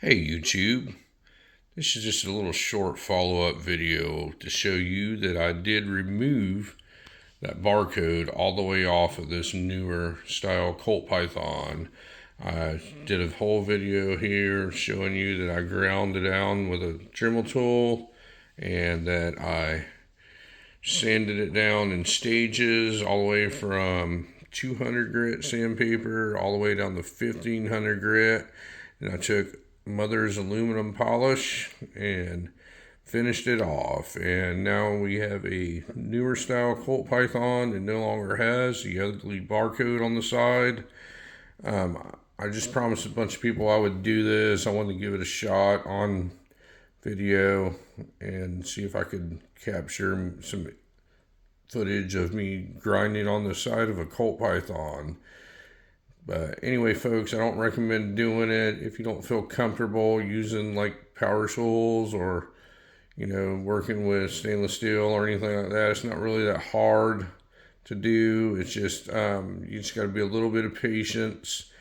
Hey YouTube, this is just a little short follow-up video to show you that I did remove that barcode all the way off of this newer style COLT Python. I did a whole video here showing you that I ground it down with a Dremel tool and that I sanded it down in stages all the way from 200 grit sandpaper all the way down to 1500 grit, and I took mother's aluminum polish and finished it off. And now we have a newer style COLT Python. It no longer has the ugly barcode on the side. I just promised a bunch of people I would do this. I wanted to give it a shot on video and see if I could capture some footage of me grinding on the side of a COLT Python. But anyway, folks, I don't recommend doing it if you don't feel comfortable using like power tools or, working with stainless steel or anything like that. It's not really that hard to do. It's just, you just got to be a little bit of patience.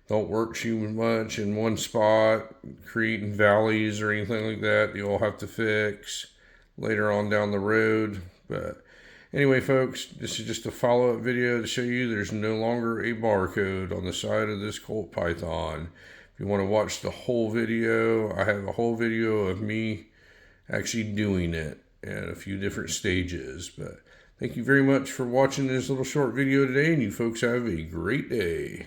Don't work too much in one spot, creating valleys or anything like that. You'll have to fix later on down the road. But anyway, folks, this is just a follow-up video to show you there's no longer a barcode on the side of this COLT Python. If you want to watch the whole video, I have a whole video of me actually doing it at a few different stages. But thank you very much for watching this little short video today, and you folks have a great day.